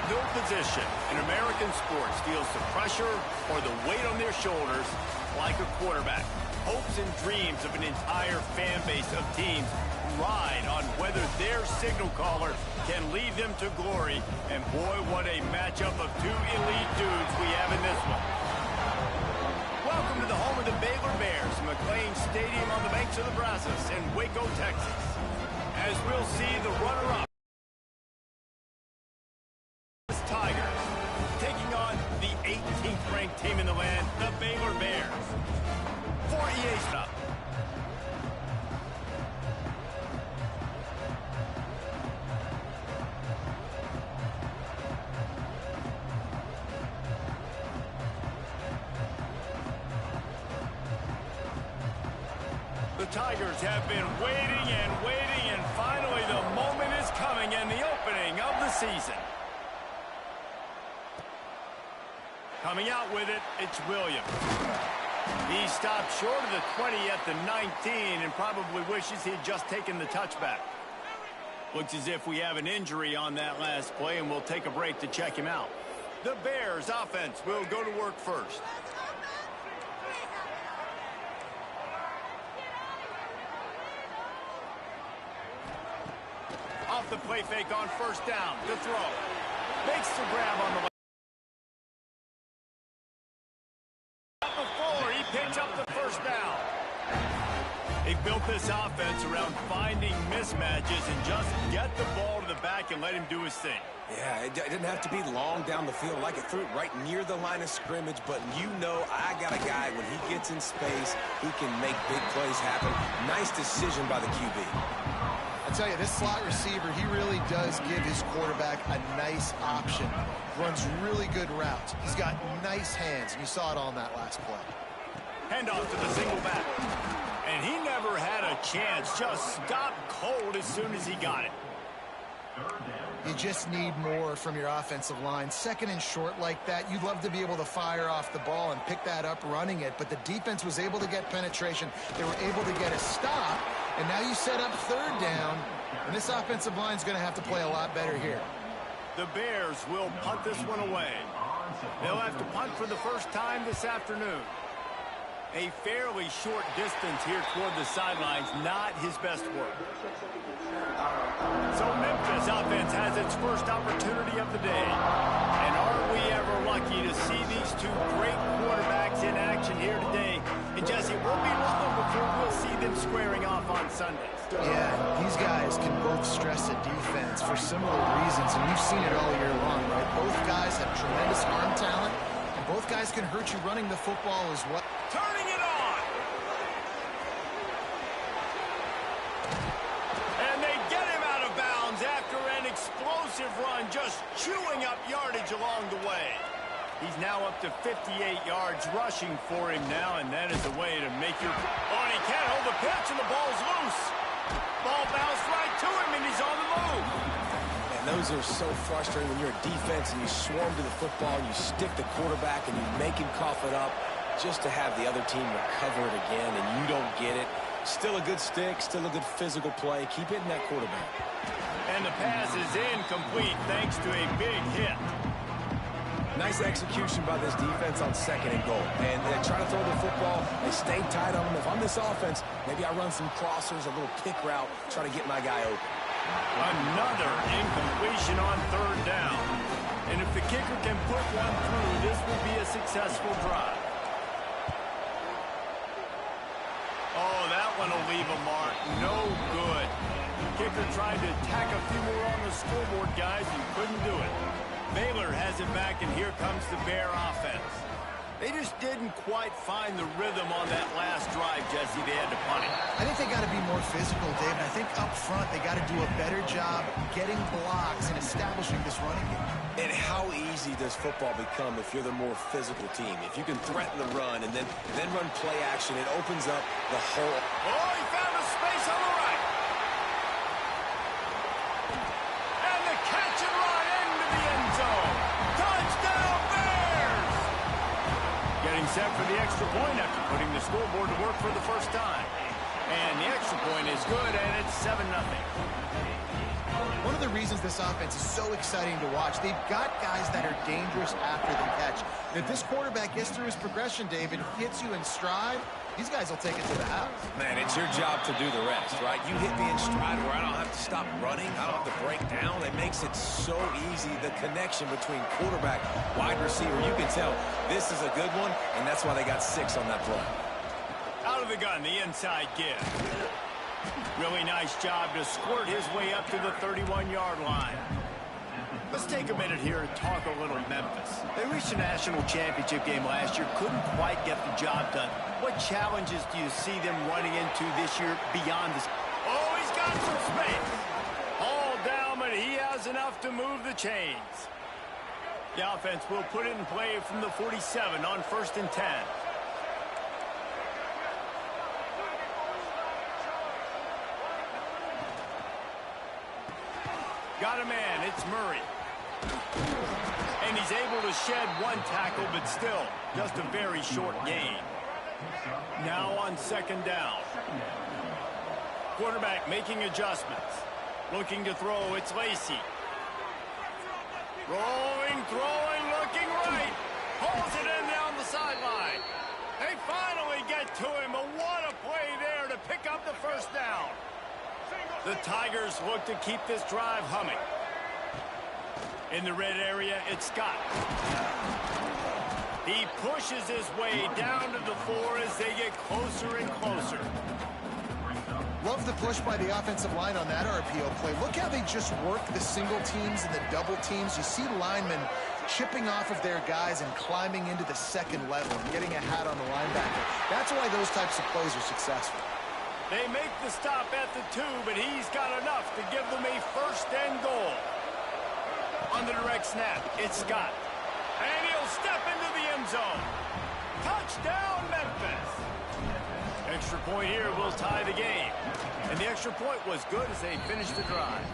No position in American sports feels the pressure or the weight on their shoulders like a quarterback. Hopes and dreams of an entire fan base of teams ride on whether their signal caller can lead them to glory. And boy, what a matchup of two elite dudes we have in this one. Welcome to the home of the Baylor Bears, McLean Stadium on the banks of the Brazos in Waco, Texas. As we'll see the runner-up Tigers taking on the 18th ranked team in the land, the Baylor Bears. For EA Stop. The Tigers have been waiting and finally the moment is coming and the opening of the season. Coming out with it, it's Williams. He stopped short of the 20 at the 19 and probably wishes he had just taken the touchback. Looks as if we have an injury on that last play, and we'll take a break to check him out. The Bears offense will go to work first. Off the play fake on first down. The throw. Makes the grab on the left. Before he picks up the first down. They built this offense around finding mismatches and just get the ball to the back and let him do his thing. Yeah, it didn't have to be long down the field. Like it threw it right near the line of scrimmage, but you know I got a guy, when he gets in space, he can make big plays happen. Nice decision by the QB. I tell you, this slot receiver, he really does give his quarterback a nice option. Runs really good routes. He's got nice hands, and you saw it on that last play. Handoff to the single back. And he never had a chance. Just stopped cold as soon as he got it. You just need more from your offensive line. Second and short like that, you'd love to be able to fire off the ball and pick that up running it, but the defense was able to get penetration. They were able to get a stop, and now you set up third down, and this offensive line is going to have to play a lot better here. The Bears will punt this one away. They'll have to punt for the first time this afternoon. A fairly short distance here toward the sidelines, not his best work. So Memphis offense has its first opportunity of the day. And are we ever lucky to see these two great quarterbacks in action here today? And Jesse, it won't be long before we'll see them squaring off on Sundays. Yeah, these guys can both stress a defense for similar reasons, and we've seen it all year long, right? Both guys have tremendous arm talent, and both guys can hurt you running the football as well. Turning it on! And they get him out of bounds after an explosive run, just chewing up yardage along the way. He's now up to 58 yards rushing for him now, and that is a way to make your... Oh, and he can't hold the pitch, and the ball's loose. Ball bounced right to him, and he's on the move. And those are so frustrating when you're a defense and you swarm to the football, and you stick the quarterback, and you make him cough it up just to have the other team recover it again, and you don't get it. Still a good stick, still a good physical play. Keep hitting that quarterback. And the pass is incomplete thanks to a big hit. Nice execution by this defense on second and goal. And they try to throw the football. They stay tight on them. If I'm this offense, maybe I run some crossers, a little pick route, try to get my guy open. Another incompletion on third down. And if the kicker can put one through, this will be a successful drive. Oh, that one will leave a mark. No good. Kicker tried to tack a few more on the scoreboard, guys, and couldn't do it. Baylor has it back, and here comes the Bear offense. They just didn't quite find the rhythm on that last drive, Jesse. They had to punt it. I think they got to be more physical, David. I think up front they got to do a better job getting blocks and establishing this running game. And how easy does football become if you're the more physical team? If you can threaten the run and then run play action, it opens up the whole... Oh, he found a space on the right. And the catch and run into the end zone. Touchdown, Bears! Getting set for the extra point after putting the scoreboard to work for the first time. And the extra point is good, and it's 7-0. One of the reasons this offense is so exciting to watch, they've got guys that are dangerous after the catch. And if this quarterback gets through his progression, David, hits you in stride, these guys will take it to the house. Man, it's your job to do the rest, right? You hit me in stride where I don't have to stop running. I don't have to break down. It makes it so easy, the connection between quarterback, wide receiver. You can tell this is a good one, and that's why they got 6 on that play. Out of the gun, the inside give. Really nice job to squirt his way up to the 31-yard line. Let's take a minute here and talk a little Memphis. They reached a national championship game last year, couldn't quite get the job done. What challenges do you see them running into this year beyond this? Oh, he's got some space. All down, but he has enough to move the chains. The offense will put it in play from the 47 on 1st and 10. Got a man, it's Murray. And he's able to shed 1 tackle, but still, just a very short gain. Now on 2nd down. Quarterback making adjustments. Looking to throw, it's Lacy. Rolling, throwing, looking right. Pulls it in down the sideline. They finally get to him, but what a play there to pick up the 1st down. The Tigers look to keep this drive humming. In the red area, it's Scott. He pushes his way down to the 4 as they get closer and closer. Love the push by the offensive line on that RPO play. Look how they just work the single teams and the double teams. You see linemen chipping off of their guys and climbing into the 2nd level and getting a hat on the linebacker. That's why those types of plays are successful. They make the stop at the 2, but he's got enough to give them a 1st and goal. On the direct snap, it's Scott. And he'll step into the end zone. Touchdown, Memphis. Extra point here will tie the game. And the extra point was good as they finished the drive.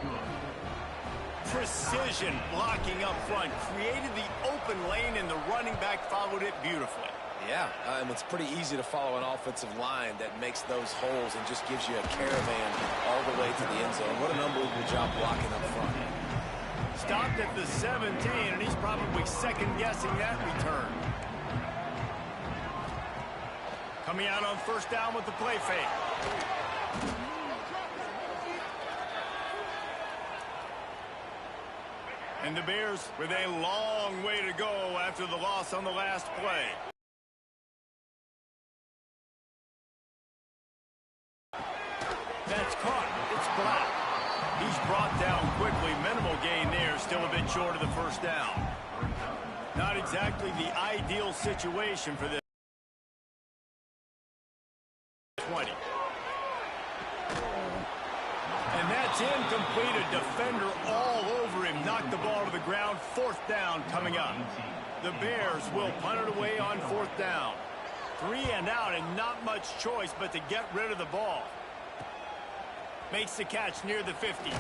Precision blocking up front created the open lane, and the running back followed it beautifully. Yeah, and it's pretty easy to follow an offensive line that makes those holes and just gives you a caravan all the way to the end zone. What an unbelievable job blocking up front. Stopped at the 17, and he's probably second-guessing that return. Coming out on 1st down with the play fake. And the Bears with a long way to go after the loss on the last play. That's caught. It's blocked. He's brought down quickly. Minimal gain there. Still a bit short of the 1st down. Not exactly the ideal situation for this. 20. And that's incomplete. A defender all over him. Knocked the ball to the ground. 4th down coming up. The Bears will punt it away on 4th down. 3 and out, and not much choice but to get rid of the ball. Makes the catch near the 50.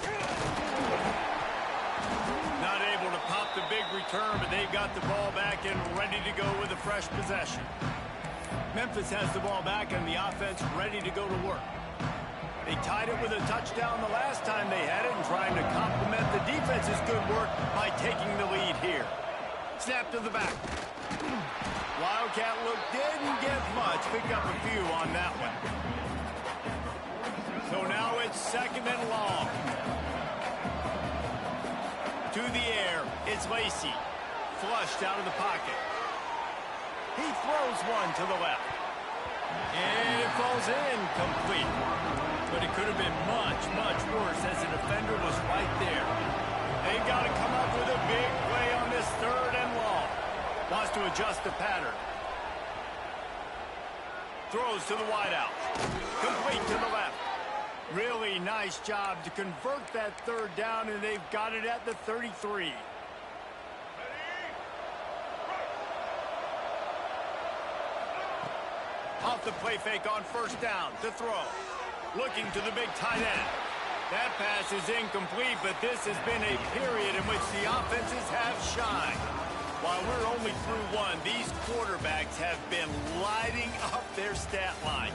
Not able to pop the big return, but they've got the ball back and ready to go with a fresh possession. Memphis has the ball back and the offense ready to go to work. They tied it with a touchdown the last time they had it and trying to complement the defense's good work by taking the lead here. Snap to the back. Wildcat look didn't get much. Picked up a few on that one. So now it's 2nd and long. To the air, it's Lacy. Flushed out of the pocket. He throws one to the left. And it falls incomplete. But it could have been much, much worse as the defender was right there. They've got to come up with a big play on this 3rd and long. Wants to adjust the pattern. Throws to the wideout. Complete to the left. Really nice job to convert that 3rd down, and they've got it at the 33. Off the play fake on 1st down to throw. Looking to the big tight end. That pass is incomplete, but this has been a period in which the offenses have shined. While we're only through 1, these quarterbacks have been lighting up their stat line.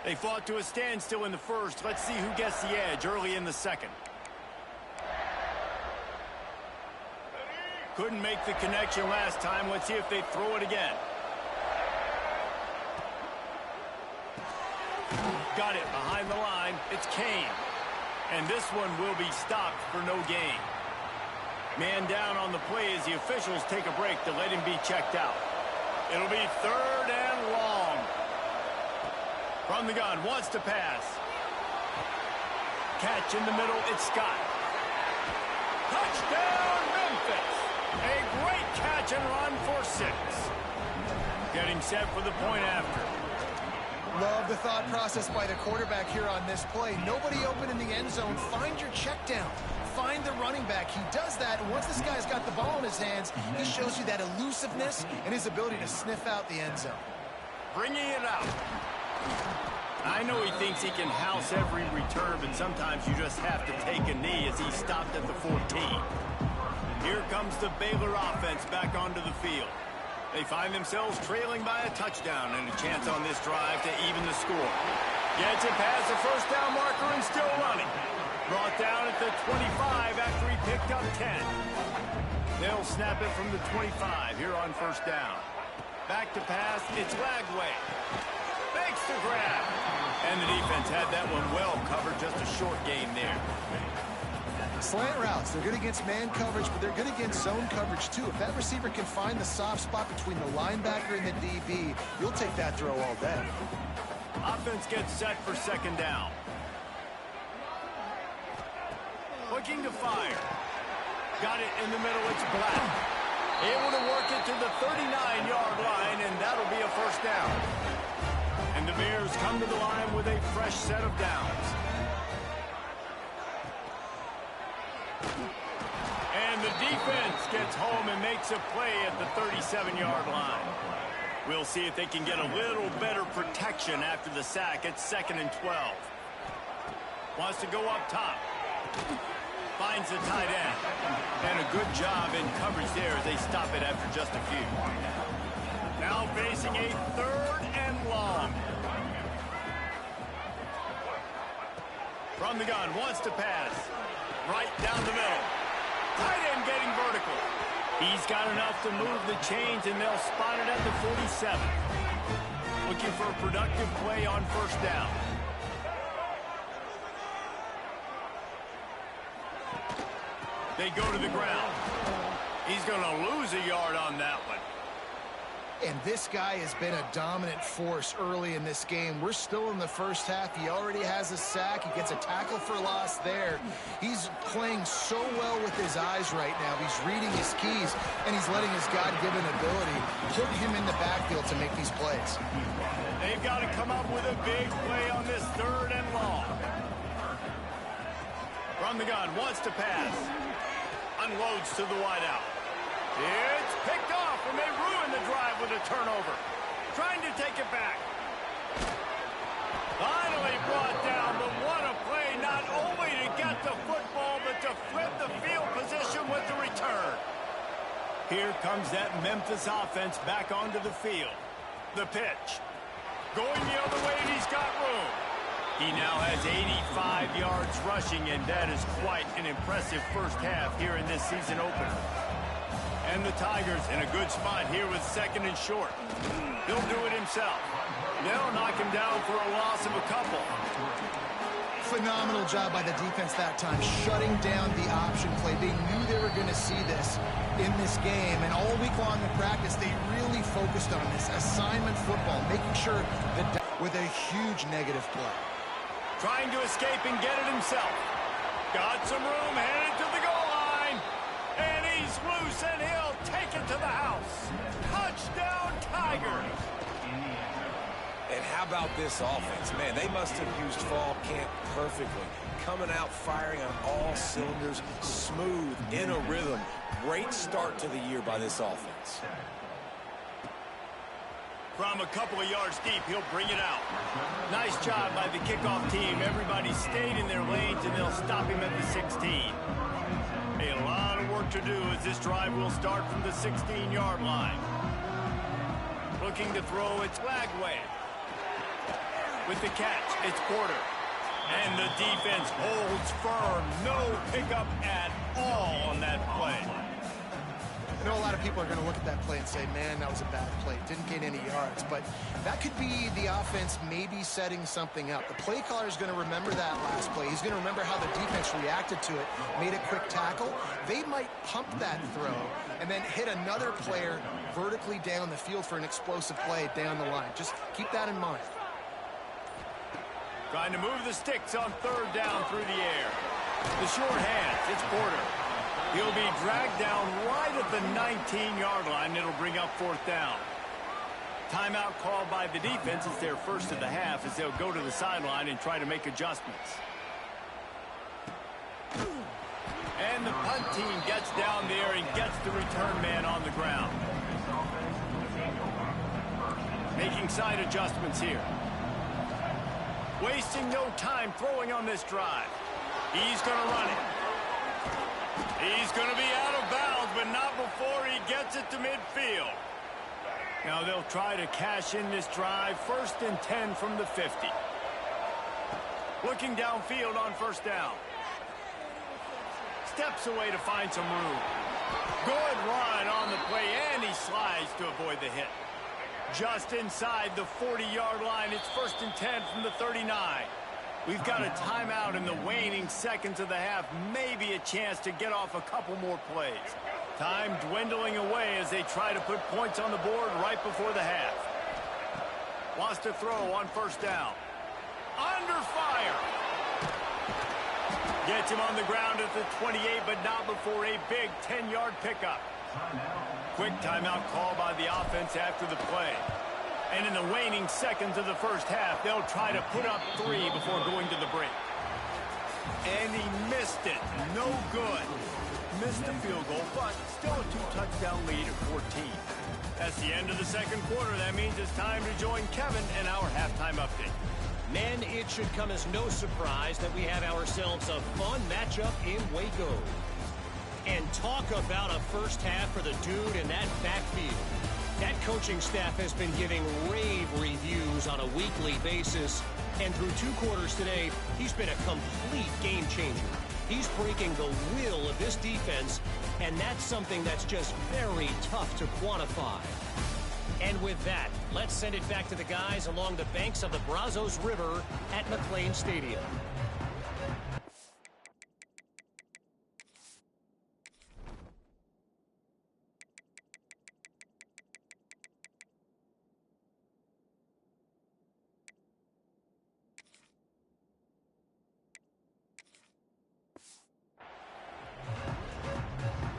They fought to a standstill in the first. Let's see who gets the edge early in the second. Couldn't make the connection last time. Let's see if they throw it again. Got it behind the line. It's Kane. And this one will be stopped for no gain. Man down on the play as the officials take a break to let him be checked out. It'll be 3rd and long. From the gun, wants to pass. Catch in the middle, it's Scott. Touchdown, Memphis! A great catch and run for 6. Getting set for the point after. Love the thought process by the quarterback here on this play. Nobody open in the end zone. Find your check down. Find the running back. He does that, and once this guy's got the ball in his hands, he shows you that elusiveness and his ability to sniff out the end zone. Bringing it out. I know he thinks he can house every return, but sometimes you just have to take a knee as he stopped at the 14. Here comes the Baylor offense back onto the field. They find themselves trailing by a touchdown and a chance on this drive to even the score. Gets it past the first down marker and still running. Brought down at the 25 after he picked up 10. They'll snap it from the 25 here on first down. Back to pass, it's Lagway. Makes the grab. And the defense had that one well covered, just a short gain there. Slant routes, they're good against man coverage, but they're good against zone coverage too. If that receiver can find the soft spot between the linebacker and the DB, you'll take that throw all day. Offense gets set for second down. Looking to fire. Got it in the middle, it's Black. Able to work it to the 39-yard line, and that'll be a first down. And the Bears come to the line with a fresh set of downs. And the defense gets home and makes a play at the 37-yard line. We'll see if they can get a little better protection after the sack. It's 2nd and 12. Wants to go up top. Finds the tight end. And a good job in coverage there as they stop it after just a few. Now facing a 3rd and long. From the gun, wants to pass. Right down the middle. Tight end getting vertical. He's got enough to move the chains, and they'll spot it at the 47. Looking for a productive play on first down. They go to the ground. He's going to lose a yard on that one. And this guy has been a dominant force early in this game. We're still in the first half. He already has a sack. He gets a tackle for loss there. He's playing so well with his eyes right now. He's reading his keys, and he's letting his God-given ability put him in the backfield to make these plays. They've got to come up with a big play on this 3rd and long. From the gun, wants to pass. Unloads to the wideout. It's picked off, and they ruin the drive with a turnover. Trying to take it back. Finally brought down, but what a play, not only to get the football, but to flip the field position with the return. Here comes that Memphis offense back onto the field. The pitch. Going the other way, and he's got room. He now has 85 yards rushing, and that is quite an impressive first half here in this season opener. And the Tigers in a good spot here with 2nd and short. He'll do it himself. They'll knock him down for a loss of a couple. Phenomenal job by the defense that time, shutting down the option play. They knew they were going to see this in this game, and all week long in practice, they really focused on this assignment football, making sure that with a huge negative play. Trying to escape and get it himself. Got some room, headed to the goal line. And he's loose, and he'll take it to the house. Touchdown, Tigers. And how about this offense? Man, they must have used fall camp perfectly. Coming out firing on all cylinders, smooth, in a rhythm. Great start to the year by this offense. From a couple of yards deep, he'll bring it out. Nice job by the kickoff team. Everybody stayed in their lanes, and they'll stop him at the 16. A lot of work to do as this drive will start from the 16-yard line. Looking to throw, it's Lagway. With the catch, it's Porter. And the defense holds firm. No pickup at all on that play. I know a lot of people are going to look at that play and say, man, that was a bad play. Didn't gain any yards. But that could be the offense maybe setting something up. The play caller is going to remember that last play. He's going to remember how the defense reacted to it, made a quick tackle. They might pump that throw and then hit another player vertically down the field for an explosive play down the line. Just keep that in mind. Trying to move the sticks on third down through the air. The short hands, it's Porter. He'll be dragged down right at the 19-yard line. It'll bring up fourth down. Timeout called by the defense. It's their first of the half as they'll go to the sideline and try to make adjustments. And the punt team gets down there and gets the return man on the ground. Making side adjustments here. Wasting no time throwing on this drive. He's going to run it. He's going to be out of bounds, but not before he gets it to midfield. Now they'll try to cash in this drive. 1st and 10 from the 50. Looking downfield on first down. Steps away to find some room. Good run on the play, and he slides to avoid the hit. Just inside the 40-yard line. It's 1st and 10 from the 39. We've got a timeout in the waning seconds of the half. Maybe a chance to get off a couple more plays. Time dwindling away as they try to put points on the board right before the half. Wants to throw on first down. Under fire. Gets him on the ground at the 28, but not before a big 10-yard pickup. Quick timeout call by the offense after the play. And in the waning seconds of the first half, they'll try to put up 3 before going to the break. And he missed it. No good. Missed the field goal, but still a 2-touchdown lead at 14. That's the end of the second quarter. That means it's time to join Kevin and our halftime update. Men, it should come as no surprise that we have ourselves a fun matchup in Waco. And talk about a first half for the dude in that backfield. That coaching staff has been giving rave reviews on a weekly basis. And through 2 quarters today, he's been a complete game changer. He's breaking the will of this defense, and that's something that's just very tough to quantify. And with that, let's send it back to the guys along the banks of the Brazos River at McLean Stadium.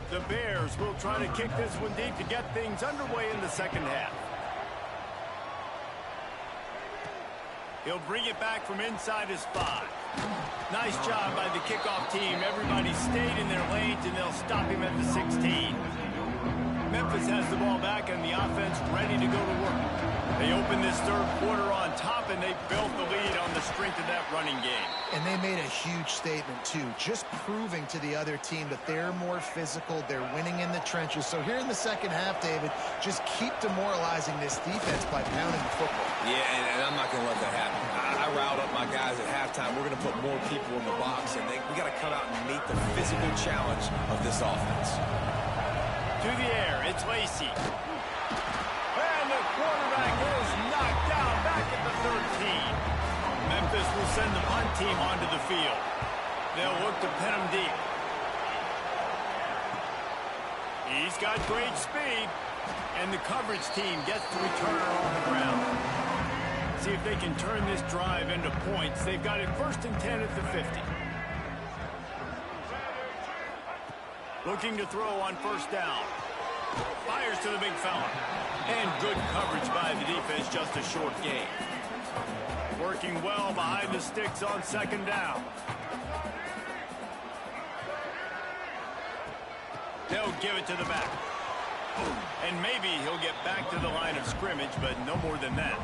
The Bears will try to kick this one deep to get things underway in the second half. He'll bring it back from inside his 5. Nice job by the kickoff team. Everybody stayed in their lanes, and they'll stop him at the 16. Memphis has the ball back, and the offense ready to go to work. They open this third quarter on top, and they built the lead on the strength of that running game. And they made a huge statement, too, just proving to the other team that they're more physical, they're winning in the trenches. So here in the second half, David, just keep demoralizing this defense by pounding the football. Yeah, and I'm not going to let that happen. I riled up my guys at halftime. We're going to put more people in the box, and we got to come out and meet the physical challenge of this offense. To the air, it's Lacey. And the quarterback is knocked down back at the 13. Memphis will send the punt team onto the field. They'll look to pin him deep. He's got great speed. And the coverage team gets the returner on the ground. See if they can turn this drive into points. They've got it 1st and 10 at the 50. Looking to throw on first down. Fires to the big fella. And good coverage by the defense, just a short gain. Working well behind the sticks on second down. They'll give it to the back. And maybe he'll get back to the line of scrimmage, but no more than that.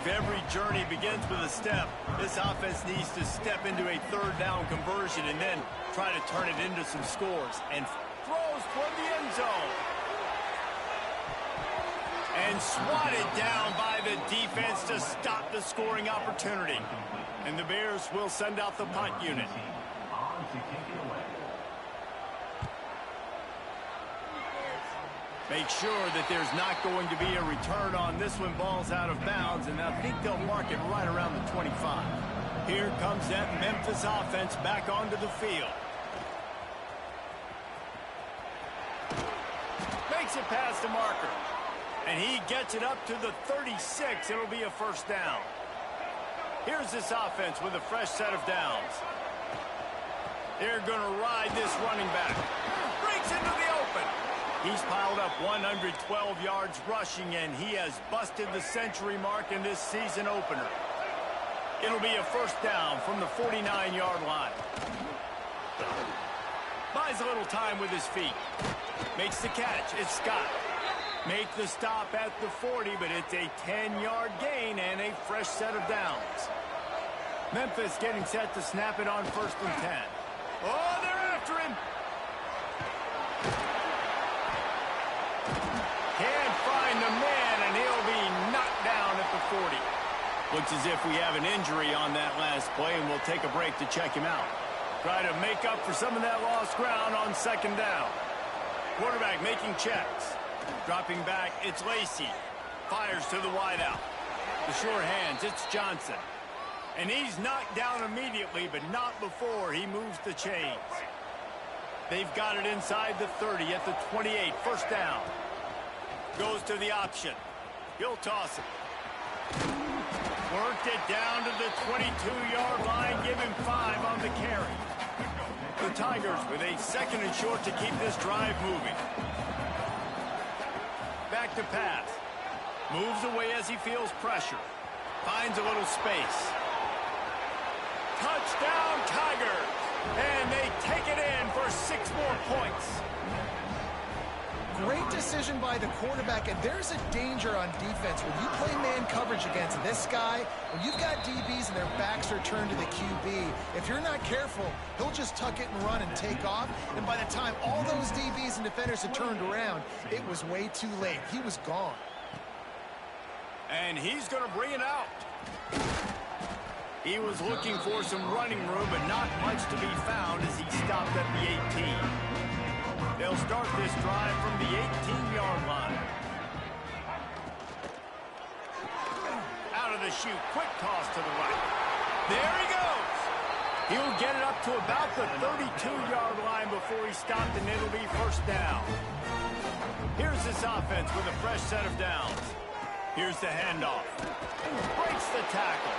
If every journey begins with a step, this offense needs to step into a third down conversion and then try to turn it into some scores. And throws toward the end zone. And swatted down by the defense to stop the scoring opportunity. And the Bears will send out the punt unit. Make sure that there's not going to be a return on this one. Ball's out of bounds, and I think they'll mark it right around the 25. Here comes that Memphis offense back onto the field. Makes it past the marker. And he gets it up to the 36. It'll be a first down. Here's this offense with a fresh set of downs. They're going to ride this running back. Breaks into the open. He's piled up 112 yards rushing, and he has busted the century mark in this season opener. It'll be a first down from the 49-yard line. Buys a little time with his feet. Makes the catch. It's Scott. Make the stop at the 40, but it's a 10-yard gain and a fresh set of downs. Memphis getting set to snap it on 1st and 10. Oh, they're after him. Can't find the man, and he'll be knocked down at the 40. Looks as if we have an injury on that last play, and we'll take a break to check him out. Try to make up for some of that lost ground on 2nd down. Quarterback making checks. Dropping back, it's Lacey. Fires to the wideout. The sure hands, it's Johnson. And he's knocked down immediately, but not before he moves the chains. They've got it inside the 30 at the 28, first down. Goes to the option. He'll toss it. Worked it down to the 22-yard line. Give him 5 on the carry. The Tigers with a 2nd and short to keep this drive moving. Back to pass. Moves away as he feels pressure. Finds a little space. Touchdown, Tigers! And they take it in for 6 more points. Great decision by the quarterback, and there's a danger on defense. When you play man coverage against this guy, when you've got DBs and their backs are turned to the QB, if you're not careful, he'll just tuck it and run and take off. And by the time all those DBs and defenders had turned around, it was way too late. He was gone. And he's going to bring it out. He was looking for some running room, but not much to be found as he stopped at the 18. They'll start this drive from the 18-yard line. Out of the chute, quick toss to the right. There he goes. He'll get it up to about the 32-yard line before he stopped, and it'll be first down. Here's this offense with a fresh set of downs. Here's the handoff. Breaks the tackle.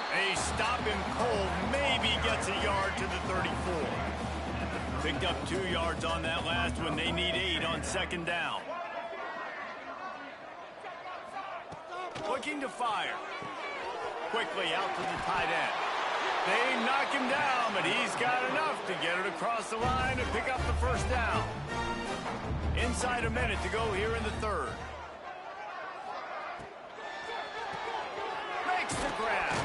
They stop him cold, maybe gets a yard to the 34. Picked up 2 yards on that last one. They need 8 on 2nd down. Looking to fire. Quickly out to the tight end. They knock him down, but he's got enough to get it across the line and pick up the first down. Inside a minute to go here in the 3rd. Makes the grab.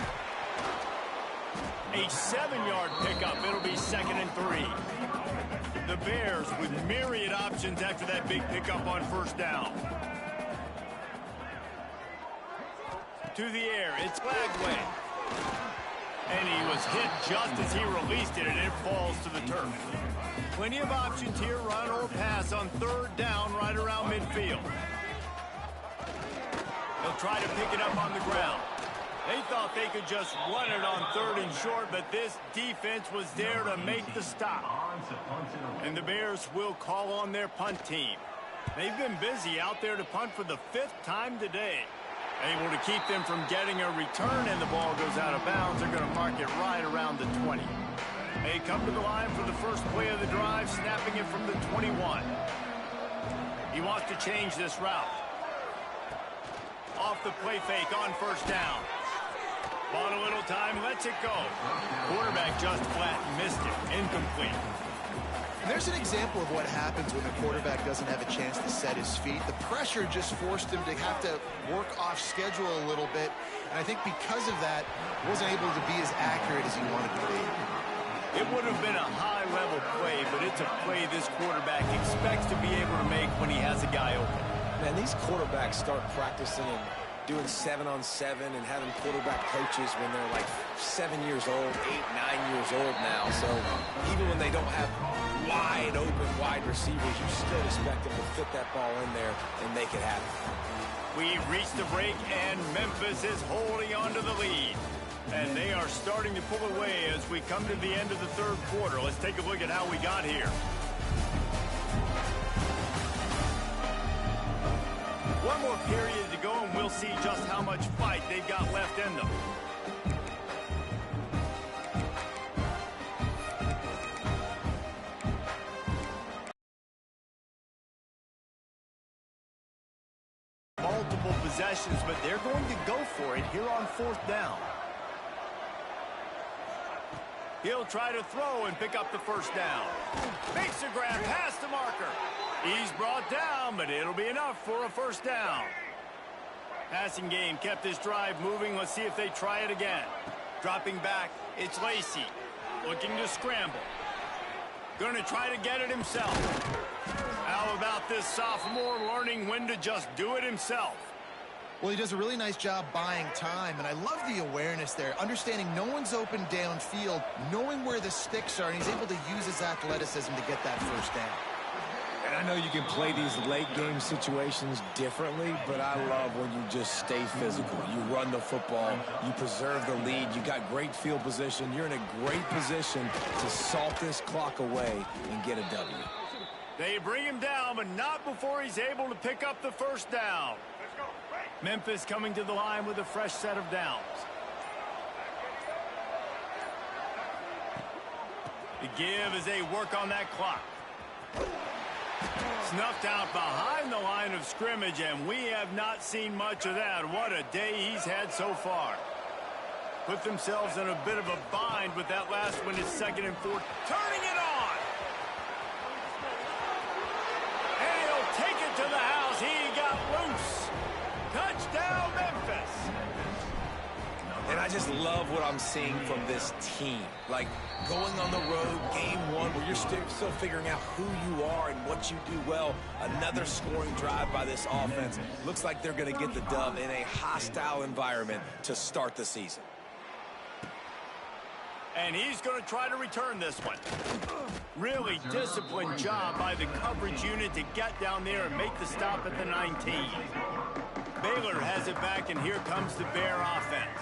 A 7-yard pickup. It'll be 2nd and 3. The Bears with myriad options after that big pickup on first down. To the air, it's Lagway. And he was hit just as he released it, and it falls to the turf. Plenty of options here, run or pass on 3rd down right around midfield. They'll try to pick it up on the ground. They thought they could just run it on 3rd and short, but this defense was there to make the stop. And the Bears will call on their punt team. They've been busy out there to punt for the 5th time today. Able to keep them from getting a return, and the ball goes out of bounds. They're going to mark it right around the 20. They come to the line for the first play of the drive, snapping it from the 21. He wants to change this route. Off the play fake on first down. Bought a little time, lets it go. Quarterback just flat missed it. Incomplete. And there's an example of what happens when the quarterback doesn't have a chance to set his feet. The pressure just forced him to have to work off schedule a little bit. And I think because of that, wasn't able to be as accurate as he wanted to be. It would have been a high-level play, but it's a play this quarterback expects to be able to make when he has a guy open. Man, these quarterbacks start practicing and doing 7-on-7 and having quarterback coaches when they're like 7 years old, 8, 9 years old now. So even when they don't have wide open wide receivers, you still expect them to fit that ball in there and make it happen. We've reached the break, and Memphis is holding on to the lead. And they are starting to pull away as we come to the end of the third quarter. Let's take a look at how we got here. One more period to go, and we'll see just how much fight they've got left in them. Multiple possessions, but they're going to go for it here on fourth down. He'll try to throw and pick up the first down. Makes a grab past the marker. He's brought down, but it'll be enough for a first down. Passing game kept this drive moving. Let's see if they try it again. Dropping back, it's Lacey. Looking to scramble. Going to try to get it himself. How about this sophomore learning when to just do it himself? Well, he does a really nice job buying time, and I love the awareness there, understanding no one's open downfield, knowing where the sticks are, and he's able to use his athleticism to get that first down. And I know you can play these late-game situations differently, but I love when you just stay physical. You run the football, you preserve the lead, you got great field position, you're in a great position to salt this clock away and get a W. They bring him down, but not before he's able to pick up the first down. Memphis coming to the line with a fresh set of downs. The give as they work on that clock. Snuffed out behind the line of scrimmage, and we have not seen much of that. What a day he's had so far. Put themselves in a bit of a bind with that last one. It's 2nd and 4. Turning it on! And he'll take it to the house. He got loose. Touchdown, Memphis. And I just love what I'm seeing from this team. Like, going on the road, game one, where you're still figuring out who you are and what you do well. Another scoring drive by this offense. Looks like they're going to get the dub in a hostile environment to start the season. And he's going to try to return this one. Really disciplined job by the coverage unit to get down there and make the stop at the 19. Baylor has it back, and here comes the Bear offense.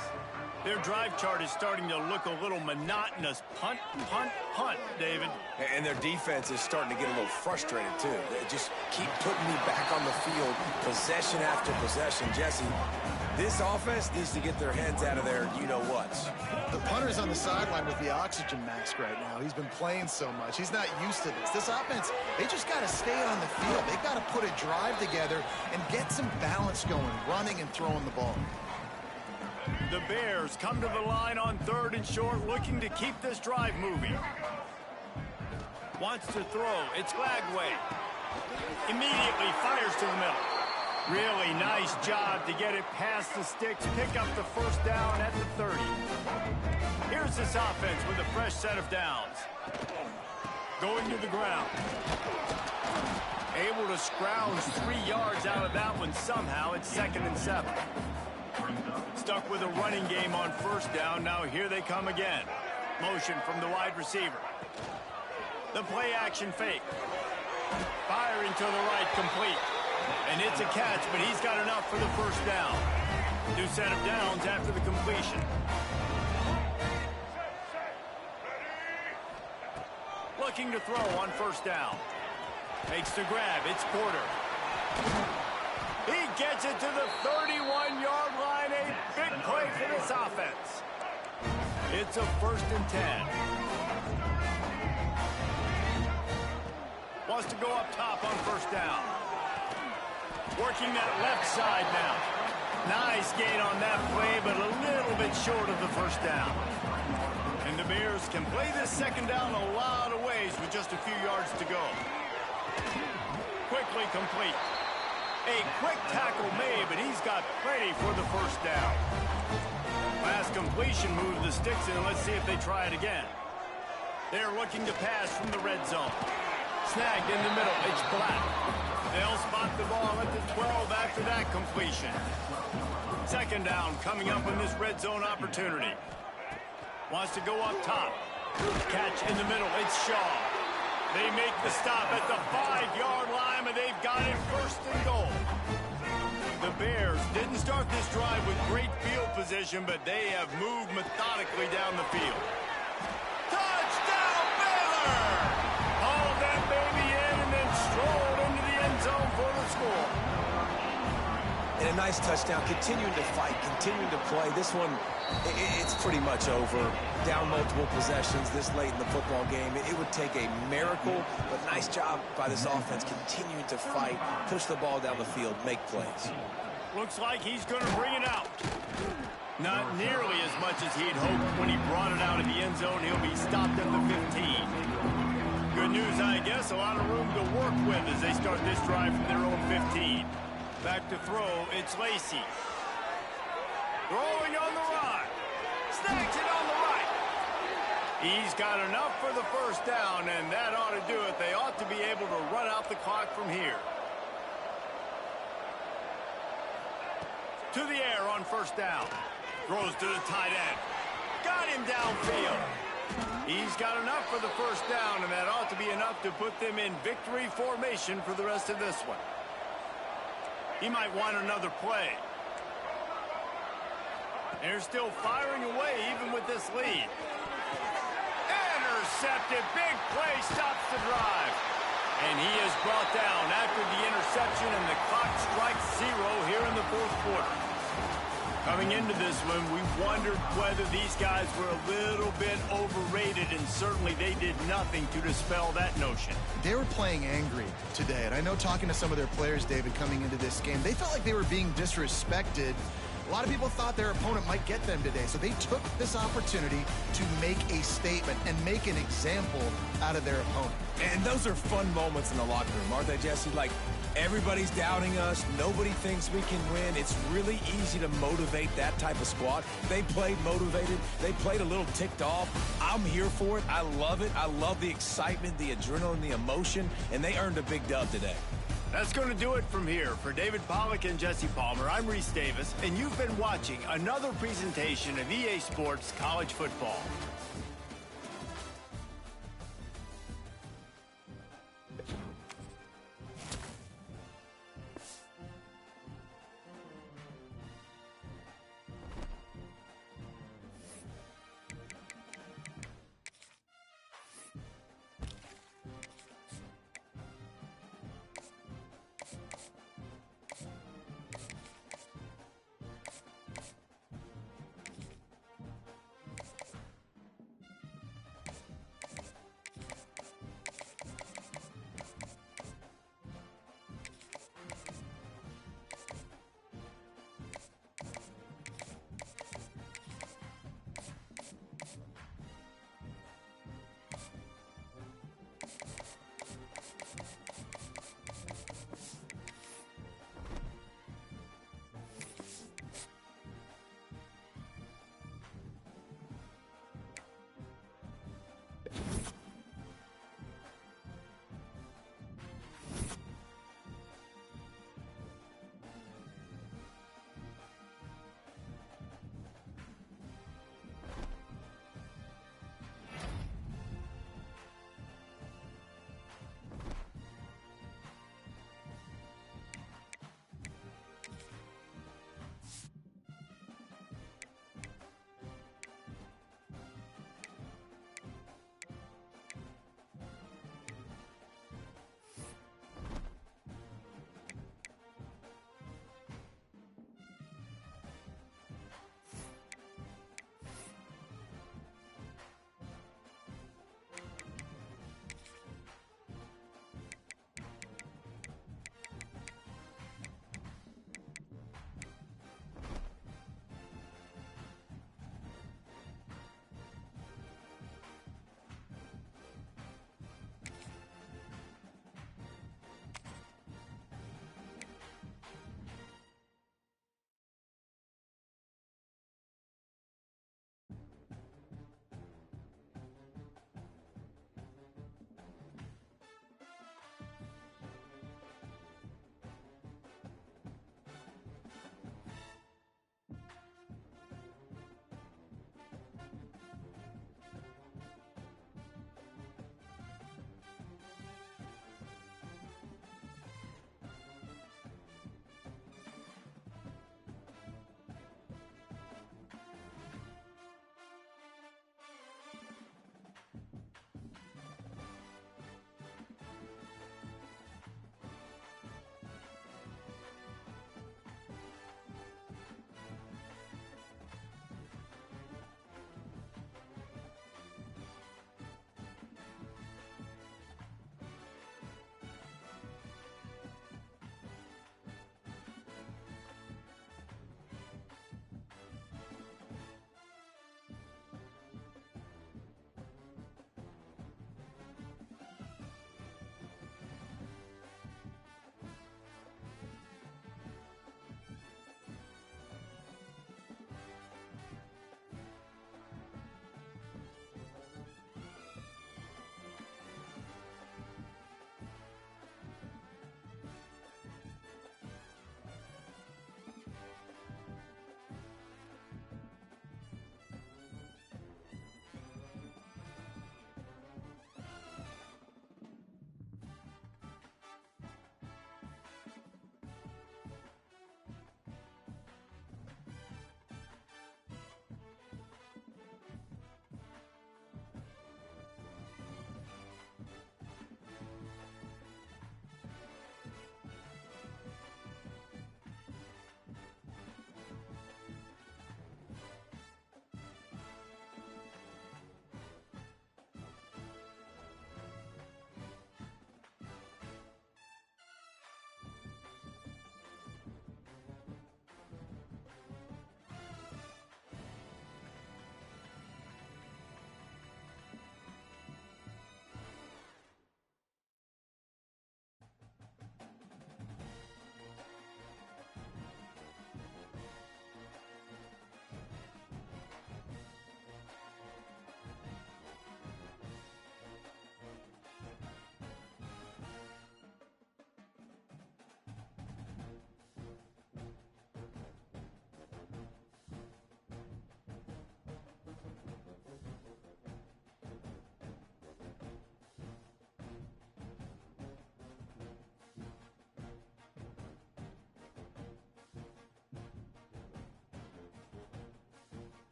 Their drive chart is starting to look a little monotonous. Punt, punt, punt, David. And their defense is starting to get a little frustrated, too. They just keep putting me back on the field, possession after possession. Jesse, this offense needs to get their heads out of their you-know-whats. The punter's on the sideline with the oxygen mask right now. He's been playing so much. He's not used to this. This offense, they just got to stay on the field. They've got to put a drive together and get some balance going, running and throwing the ball. The Bears come to the line on 3rd and short, looking to keep this drive moving. Wants to throw. It's Glagway. Immediately fires to the middle. Really nice job to get it past the sticks, pick up the first down at the 30. Here's this offense with a fresh set of downs. Going to the ground. Able to scrounge 3 yards out of that one somehow. It's 2nd and 7. Stuck with a running game on first down. Now here they come again. Motion from the wide receiver. The play action fake. Firing to the right, complete. And it's a catch, but he's got enough for the first down. New set of downs after the completion. Looking to throw on first down. Makes the grab. It's Porter. He gets it to the 31-yard line. A big play for this offense. It's a 1st and 10. Wants to go up top on first down. Working that left side now. Nice gain on that play, but a little bit short of the first down. And the Bears can play this second down a lot of ways with just a few yards to go. Quickly complete. A quick tackle made, but he's got plenty for the first down. Last completion moved the sticks in. Let's see if they try it again. They're looking to pass from the red zone. Snagged in the middle. It's Black. They'll spot the ball at the 12 after that completion. Second down coming up on this red zone opportunity. Wants to go up top. Catch in the middle. It's Shaw. They make the stop at the 5-yard line, and they've got it first and goal. The Bears didn't start this drive with great field position, but they have moved methodically down the field. Touchdown, Baylor! Hauled that baby in and then strolled into the end zone for the score. And a nice touchdown, continuing to fight, continuing to play. This one, it's pretty much over. Down multiple possessions this late in the football game. It would take a miracle, but nice job by this offense continuing to fight, push the ball down the field, make plays. Looks like he's going to bring it out. Not nearly as much as he'd hoped when he brought it out of the end zone. He'll be stopped at the 15. Good news, I guess. A lot of room to work with as they start this drive from their own 15. Back to throw, it's Lacy. Throwing on the run. Snags it on the right. He's got enough for the first down, and that ought to do it. They ought to be able to run out the clock from here. To the air on first down. Throws to the tight end. Got him downfield. He's got enough for the first down, and that ought to be enough to put them in victory formation for the rest of this one. He might want another play. They're still firing away even with this lead. Intercepted. Big play stops the drive. And he is brought down after the interception, and the clock strikes 0 here in the fourth quarter. Coming into this one, we wondered whether these guys were a little bit overrated, and certainly they did nothing to dispel that notion. They were playing angry today, and I know talking to some of their players, David, coming into this game, they felt like they were being disrespected. A lot of people thought their opponent might get them today, so they took this opportunity to make a statement and make an example out of their opponent. And those are fun moments in the locker room, aren't they, Jesse? Like, everybody's doubting us. Nobody thinks we can win. It's really easy to motivate that type of squad. They played motivated. They played a little ticked off. I'm here for it. I love it. I love the excitement, the adrenaline, the emotion, and they earned a big dub today. That's going to do it from here. For David Pollack and Jesse Palmer, I'm Reese Davis, and you've been watching another presentation of EA Sports College Football.